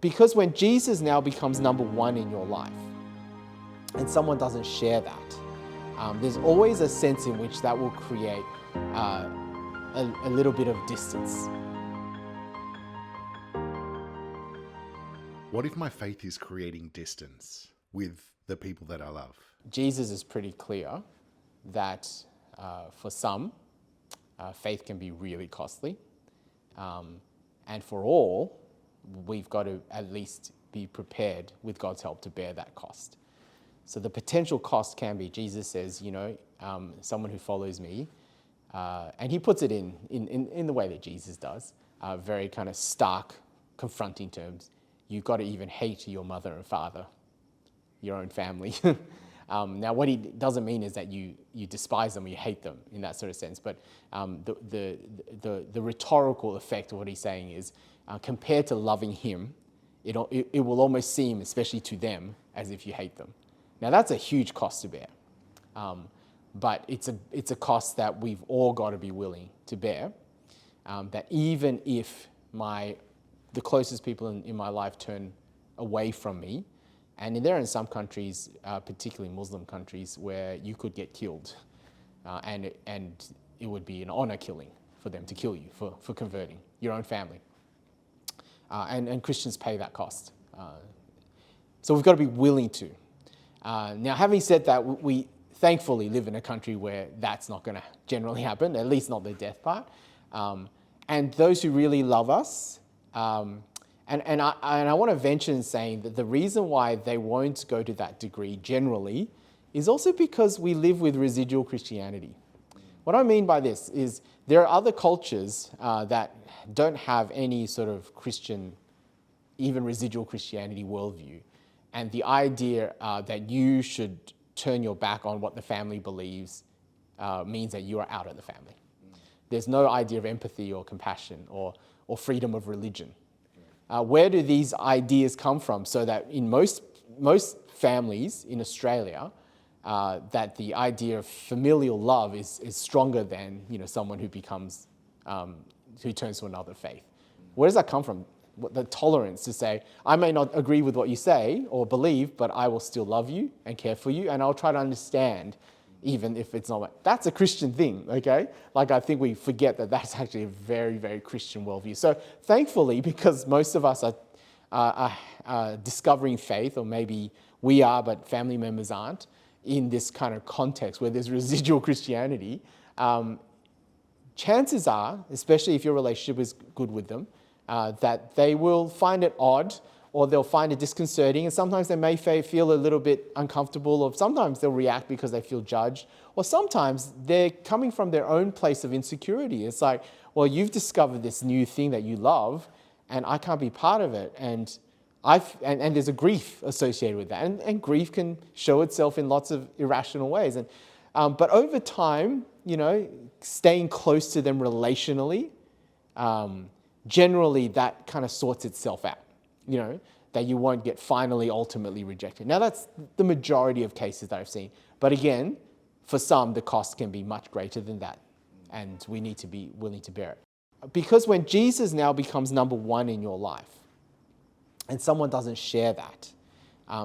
Because when Jesus now becomes number one in your life and someone doesn't share that, there's always a sense in which that will create a little bit of distance. What if my faith is creating distance with the people that I love? Jesus is pretty clear that for some, faith can be really costly. And for all, we've got to at least be prepared with God's help to bear that cost. So the potential cost can be, Jesus says, someone who follows me, and he puts it in the way that Jesus does, very kind of stark, confronting terms. You've got to even hate your mother and father, your own family. Now, what he doesn't mean is that you despise them or you hate them in that sort of sense. But the rhetorical effect of what he's saying is, compared to loving him, it will almost seem, especially to them, as if you hate them. Now, that's a huge cost to bear. But it's a cost that we've all got to be willing to bear. That even if the closest people in my life turn away from me, and there are in some countries, particularly Muslim countries, where you could get killed, and it would be an honor killing for them to kill you for converting your own family. And Christians pay that cost. So we've got to be willing to. Now, having said that, we thankfully live in a country where that's not going to generally happen, at least not the death part. And those who really love us, and I want to venture in saying that the reason why they won't go to that degree generally is also because we live with residual Christianity. What I mean by this is there are other cultures that don't have any sort of Christian, even residual Christianity worldview. And the idea that you should turn your back on what the family believes means that you are out of the family. There's no idea of empathy or compassion or freedom of religion. Where do these ideas come from? So that in most families in Australia, that the idea of familial love is stronger than someone who turns to another faith. Where does that come from? The tolerance to say, I may not agree with what you say or believe, but I will still love you and care for you, and I'll try to understand, even if it's not. That's a Christian thing, okay? Like, I think we forget that that's actually a very, very Christian worldview. So thankfully, because most of us are discovering faith, or maybe we are, but family members aren't, in this kind of context where there's residual Christianity, chances are, especially if your relationship is good with them, that they will find it odd, or they'll find it disconcerting, and sometimes they may feel a little bit uncomfortable, or sometimes they'll react because they feel judged, or sometimes they're coming from their own place of insecurity. It's like, well, you've discovered this new thing that you love, and I can't be part of it, and there's a grief associated with that, and grief can show itself in lots of irrational ways. But over time, staying close to them relationally, generally that kind of sorts itself out, that you won't get finally, ultimately rejected. Now, that's the majority of cases that I've seen. But again, for some, the cost can be much greater than that, and we need to be willing to bear it. Because when Jesus now becomes number one in your life, and someone doesn't share that,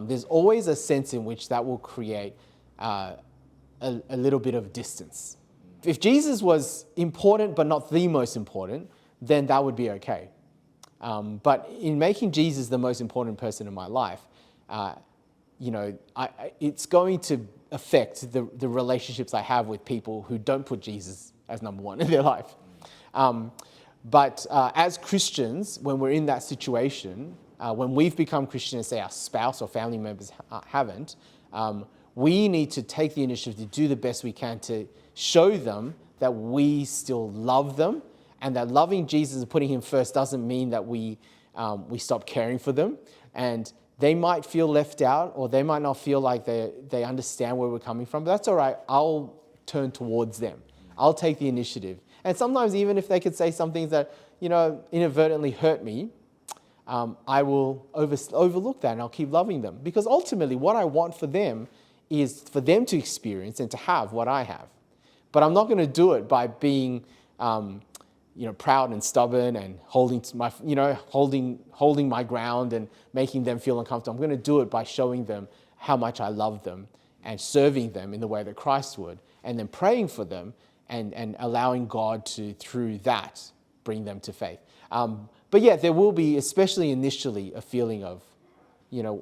there's always a sense in which that will create a little bit of distance. If Jesus was important but not the most important, then that would be okay. But in making Jesus the most important person in my life, it's going to affect the relationships I have with people who don't put Jesus as number one in their life. But as Christians, when we're in that situation, when we've become Christians, say our spouse or family members haven't, we need to take the initiative to do the best we can to show them that we still love them, and that loving Jesus and putting him first doesn't mean that we stop caring for them. And they might feel left out, or they might not feel like they understand where we're coming from, but that's all right. I'll turn towards them. I'll take the initiative. And sometimes even if they could say some things that, inadvertently hurt me, I will overlook that, and I'll keep loving them. Because ultimately what I want for them is for them to experience and to have what I have. But I'm not going to do it by being proud and stubborn and holding my ground and making them feel uncomfortable. I'm going to do it by showing them how much I love them and serving them in the way that Christ would, and then praying for them and allowing God to, through that, bring them to faith. But yeah, there will be, especially initially, a feeling of, I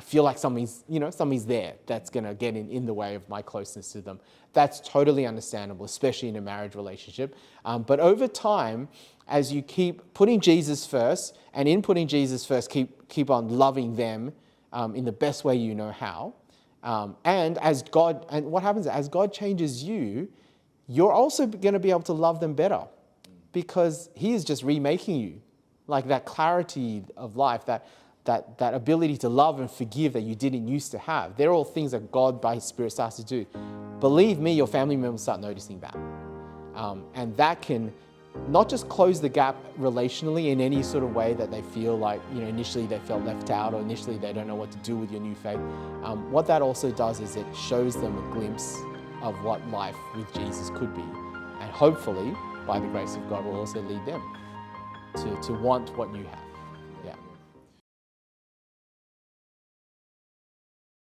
feel like something's there that's going to get in the way of my closeness to them. That's totally understandable, especially in a marriage relationship. But over time, as you keep putting Jesus first, and in putting Jesus first, keep on loving them in the best way you know how. And what happens as God changes you, you're also going to be able to love them better, because He is just remaking you, like that clarity of life, that ability to love and forgive that you didn't used to have. They're all things that God by His Spirit starts to do. Believe me, your family members start noticing that. And that can not just close the gap relationally in any sort of way that they feel like, initially they felt left out, or initially they don't know what to do with your new faith. What that also does is it shows them a glimpse of what life with Jesus could be. And hopefully, by the grace of God, will also lead them to want what you have.